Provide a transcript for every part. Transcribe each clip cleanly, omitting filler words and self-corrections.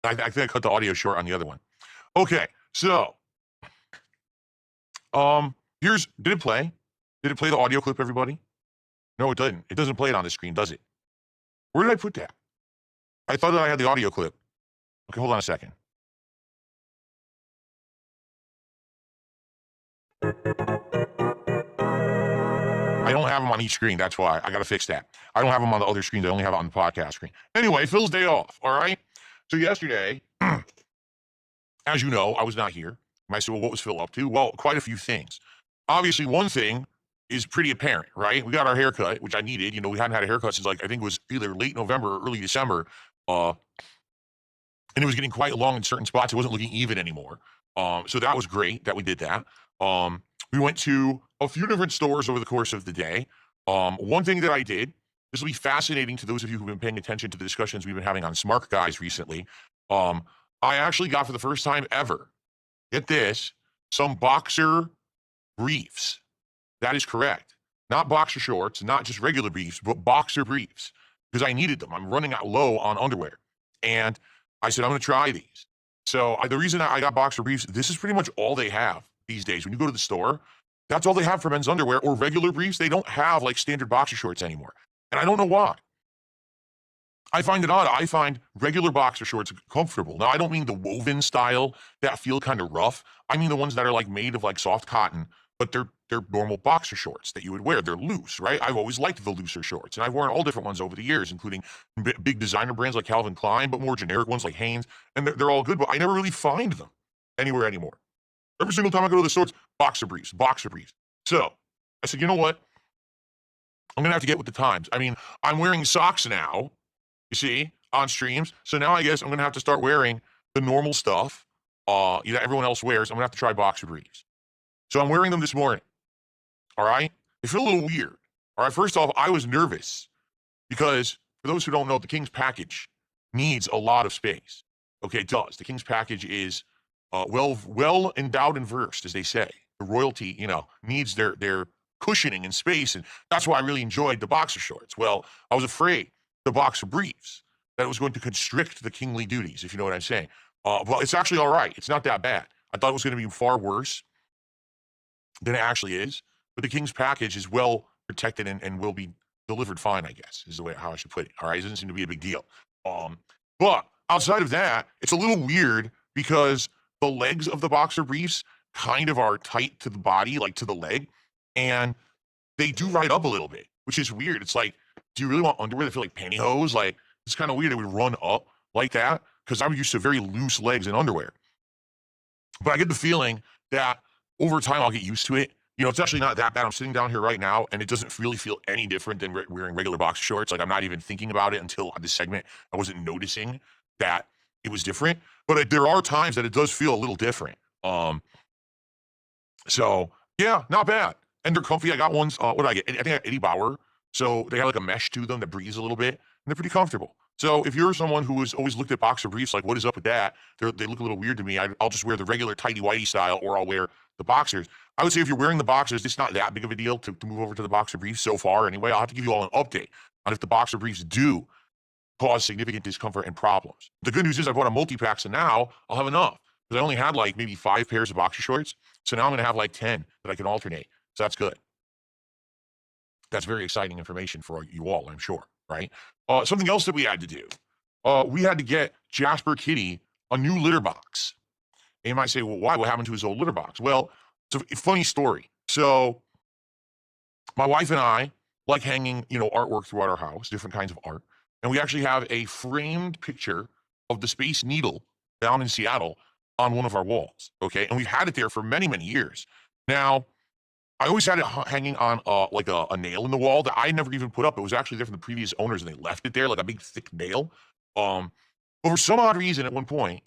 I think I cut the audio short on the other one. Okay, so did it play? Did it play the audio clip, everybody? No, it doesn't. It doesn't play it on the screen, does it? Where did I put that? I thought that I had the audio clip. Okay, hold on a second. I don't have them on each screen. That's why. I got to fix that. I don't have them on the other screens. I only have it on the podcast screen. Anyway, Phil's day off. All right. So yesterday, as you know, I was not here. I said, well, what was Phil up to? Well, quite a few things. Obviously, one thing is pretty apparent, right? We got our haircut, which I needed. You know, we hadn't had a haircut since like I think it was either late November or early December. And it was getting quite long in certain spots. It wasn't looking even anymore. So that was great that we did that. We went to a few different stores over the course of the day. One thing that I did, this will be fascinating to those of you who've been paying attention to the discussions we've been having on Smart Guys recently. I actually got for the first time ever, get this, some boxer briefs. That is correct. Not boxer shorts, not just regular briefs, but boxer briefs, because I needed them. I'm running out low on underwear. And I said, I'm going to try these. So the reason I got boxer briefs, this is pretty much all they have these days. When you go to the store, that's all they have for men's underwear or regular briefs. They don't have like standard boxer shorts anymore. And I don't know why. I find it odd. I find regular boxer shorts comfortable. Now, I don't mean the woven style that feel kind of rough. I mean the ones that are like made of like soft cotton, but they're normal boxer shorts that you would wear. They're loose, right? I've always liked the looser shorts, and I've worn all different ones over the years, including big designer brands like Calvin Klein, but more generic ones like Hanes, and they're all good, but I never really find them anywhere anymore. Every single time I go to the store, it's boxer briefs, boxer briefs. So I said, you know what? I'm going to have to get with the times. I mean, I'm wearing socks now, you see, on streams. So now I guess I'm going to have to start wearing the normal stuff everyone else wears. I'm going to have to try boxer briefs. So I'm wearing them this morning. All right? They feel a little weird. All right? First off, I was nervous because for those who don't know, the King's package needs a lot of space. Okay, it does. The King's package is well endowed and versed, as they say. The royalty, needs their cushioning and space, and that's why I really enjoyed the boxer shorts. Well, I was afraid the boxer briefs that it was going to constrict the kingly duties, if you know what I'm saying. Well, it's actually all right. It's not that bad. I thought it was going to be far worse than it actually is, but the King's package is well protected and will be delivered fine, I guess, is the way how I should put it. All right, it doesn't seem to be a big deal. But outside of that, it's a little weird because the legs of the boxer briefs kind of are tight to the body, like to the leg, and they do ride up a little bit, which is weird. It's like, do you really want underwear that feel like pantyhose? Like, it's kind of weird it would run up like that because I'm used to very loose legs in underwear. But I get the feeling that over time I'll get used to it. It's actually not that bad. I'm sitting down here right now, and it doesn't really feel any different than wearing regular boxer shorts. Like, I'm not even thinking about it until this segment. I wasn't noticing that it was different. But there are times that it does feel a little different. So, yeah, not bad. And they're comfy. I got ones, what did I get? I think I got Eddie Bauer. So they have like a mesh to them that breathes a little bit, and they're pretty comfortable. So if you're someone who has always looked at boxer briefs, like, what is up with that? They look a little weird to me. I'll just wear the regular tighty-whitey style, or I'll wear the boxers. I would say if you're wearing the boxers, it's not that big of a deal to move over to the boxer briefs so far. Anyway, I'll have to give you all an update on if the boxer briefs do cause significant discomfort and problems. The good news is I bought a multi-pack, so now I'll have enough. Because I only had like maybe 5 pairs of boxer shorts. So now I'm going to have like 10 that I can alternate. So that's good. That's very exciting information for you all, I'm sure, right? Something else that we had to do. We had to get Jasper Kitty a new litter box. And you might say, well, why? What happened to his old litter box? Well, it's a funny story. So my wife and I like hanging, artwork throughout our house, different kinds of art. And we actually have a framed picture of the Space Needle down in Seattle on one of our walls, okay? And we've had it there for many, many years. Now, I always had it hanging on like a nail in the wall that I never even put up. It was actually there from the previous owners, and they left it there, like a big, thick nail. But for some odd reason, at one point,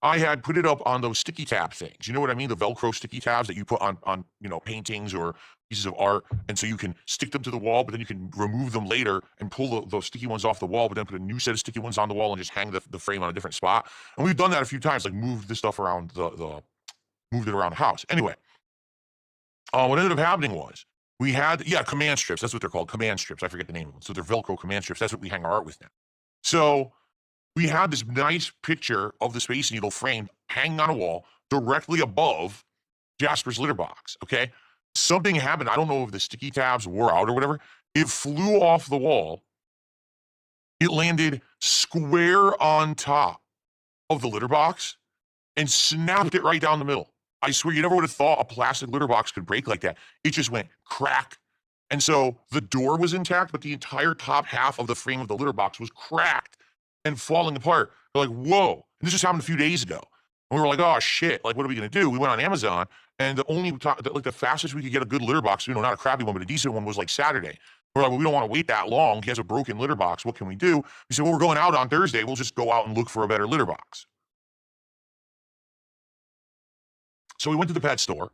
I had put it up on those sticky tab things. You know what I mean? The Velcro sticky tabs that you put on paintings or pieces of art. And so you can stick them to the wall, but then you can remove them later and pull those sticky ones off the wall, but then put a new set of sticky ones on the wall and just hang the frame on a different spot. And we've done that a few times, like moved this stuff around moved it around the house. Anyway, what ended up happening was we had, command strips. That's what they're called, command strips. I forget the name of them. So they're Velcro command strips. That's what we hang our art with now. So we had this nice picture of the Space Needle framed hanging on a wall directly above Jasper's litter box. Okay. Something happened. I don't know if the sticky tabs wore out or whatever. It flew off the wall. It landed square on top of the litter box and snapped it right down the middle. I swear, you never would have thought a plastic litter box could break like that. It just went crack. And so the door was intact, but the entire top half of the frame of the litter box was cracked and falling apart. They're like, whoa. And this just happened a few days ago. And we were like, oh shit, like what are we gonna do? We went on Amazon, and the fastest we could get a good litter box, not a crappy one, but a decent one, was like Saturday. We're like, well, we don't want to wait that long. He has a broken litter box. What can we do? We said, well, we're going out on Thursday. We'll just go out and look for a better litter box. So we went to the pet store,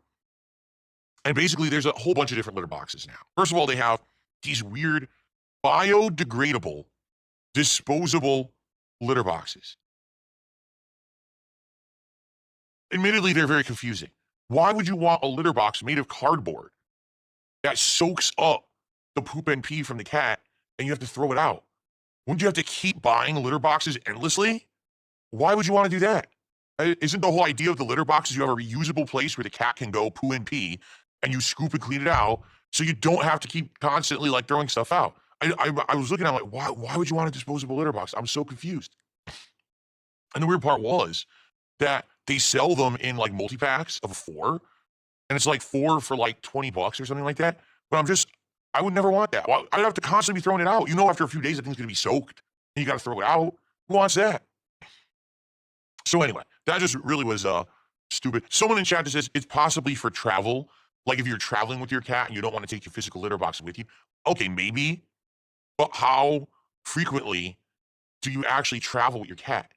and basically there's a whole bunch of different litter boxes now. First of all, they have these weird biodegradable, disposable litter boxes. Admittedly, they're very confusing. Why would you want a litter box made of cardboard that soaks up the poop and pee from the cat and you have to throw it out? Wouldn't you have to keep buying litter boxes endlessly? Why would you want to do that? Isn't the whole idea of the litter box is you have a reusable place where the cat can go poo and pee and you scoop and clean it out so you don't have to keep constantly like throwing stuff out? I was looking at it like, why would you want a disposable litter box? I'm so confused. And the weird part was that they sell them in like multi-packs of 4, and it's like 4 for like $20 or something like that. But I would never want that. Well, I'd have to constantly be throwing it out. After a few days, the thing's gonna be soaked and you gotta throw it out. Who wants that? So anyway, that just really was stupid. Someone in chat that says it's possibly for travel. Like if you're traveling with your cat and you don't want to take your physical litter box with you. Okay, maybe. But how frequently do you actually travel with your cat?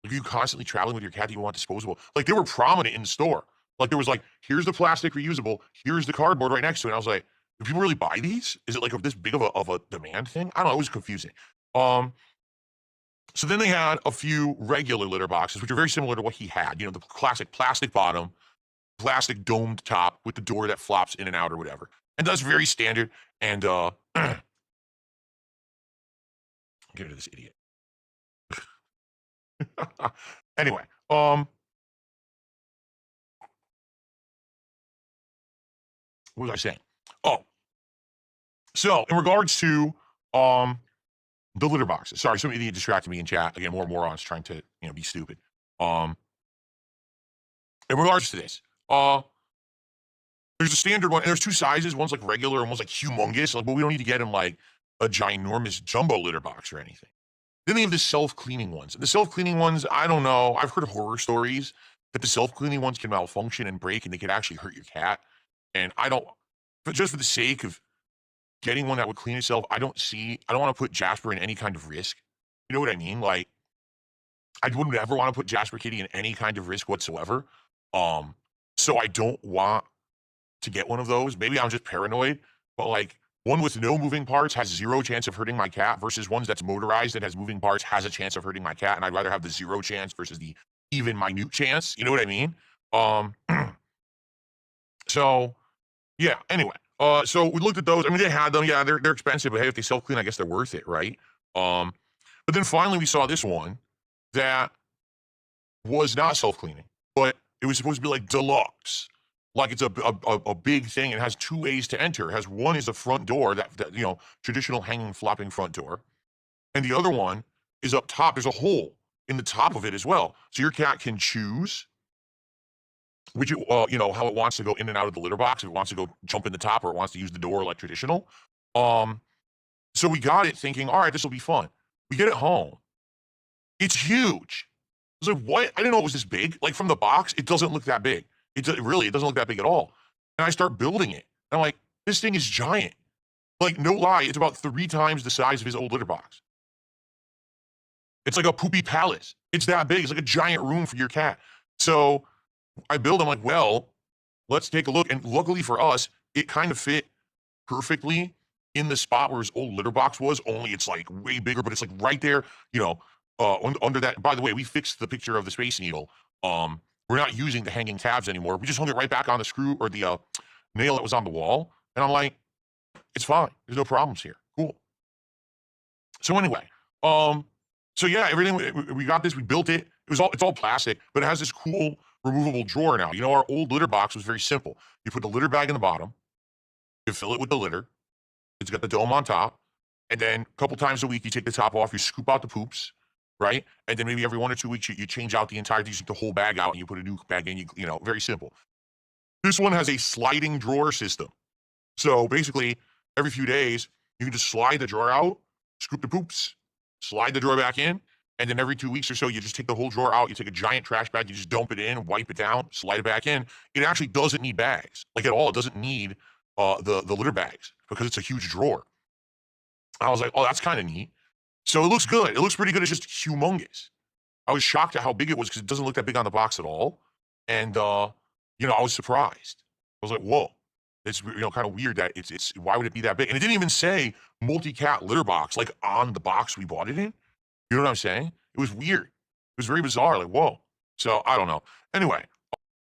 If you constantly traveling with your cat, do you want disposable? Like they were prominent in the store. Like there was like, here's the plastic reusable, here's the cardboard right next to it. And I was like, do people really buy these? Is it like this big of a demand thing? I don't know. It was confusing. So then they had a few regular litter boxes, which are very similar to what he had. The classic plastic bottom, plastic domed top with the door that flops in and out or whatever. And that's very standard. And get rid of this idiot. Anyway, what was I saying? Oh, so in regards to the litter boxes. Sorry, some idiot distracted me in chat. Again, more morons trying to be stupid. In regards to this, there's a standard one, and there's 2 sizes. One's like regular, and one's like humongous. Like, but we don't need to get him like a ginormous jumbo litter box or anything. Then they have the self-cleaning ones. And the self-cleaning ones, I don't know. I've heard horror stories that the self-cleaning ones can malfunction and break, and they could actually hurt your cat. And but just for the sake of getting one that would clean itself, I don't want to put Jasper in any kind of risk. You know what I mean? Like, I wouldn't ever want to put Jasper Kitty in any kind of risk whatsoever. So I don't want to get one of those. Maybe I'm just paranoid, but like one with no moving parts has 0 chance of hurting my cat versus ones that's motorized that has moving parts has a chance of hurting my cat. And I'd rather have the 0 chance versus the even minute chance. You know what I mean? So yeah, anyway. So we looked at those. I mean, they had them. Yeah, they're expensive, but hey, if they self-clean, I guess they're worth it, right? But then finally we saw this one that was not self-cleaning, but it was supposed to be like deluxe. Like it's a big thing. It has 2 ways to enter. It has one is a front door, that traditional hanging, flopping front door. And the other one is up top. There's a hole in the top of it as well. So your cat can choose which, how it wants to go in and out of the litter box, if it wants to go jump in the top or it wants to use the door like traditional. So we got it thinking, all right, this will be fun. We get it home. It's huge. I was like, what? I didn't know it was this big. Like from the box, it doesn't look that big. It doesn't look that big at all. And I start building it. And I'm like, this thing is giant. Like, no lie, it's about 3 times the size of his old litter box. It's like a poopy palace. It's that big. It's like a giant room for your cat. So I build, I'm like, well, let's take a look. And luckily for us, it kind of fit perfectly in the spot where his old litter box was, only it's like way bigger, but it's like right there, under that. By the way, we fixed the picture of the Space Needle. We're not using the hanging tabs anymore. We just hung it right back on the screw or the nail that was on the wall. And I'm like, it's fine. There's no problems here. Cool. So anyway, so So yeah, everything we got this, we built it. It's all plastic, but it has this cool removable drawer now. You know, our old litter box was very simple. You put the litter bag in the bottom, you fill it with the litter. It's got the dome on top, and then a couple times a week you take the top off, you scoop out the poops, right? And then maybe every 1 or 2 weeks you change out the entire thing, you take the whole bag out and you put a new bag in. You know, very simple. This one has a sliding drawer system. So basically, every few days you can just slide the drawer out, scoop the poops, slide the drawer back in, and then every 2 weeks or so, you just take the whole drawer out. You take a giant trash bag, you just dump it in, wipe it down, slide it back in. It actually doesn't need bags, like at all. It doesn't need the litter bags because it's a huge drawer. I was like, oh, that's kind of neat. So it looks good. It looks pretty good. It's just humongous. I was shocked at how big it was because it doesn't look that big on the box at all. And I was surprised. I was like, whoa. It's kind of weird that it's why would it be that big? And it didn't even say multi-cat litter box like on the box we bought it in. You know what I'm saying? It was weird. It was very bizarre. Like, whoa. So I don't know. Anyway,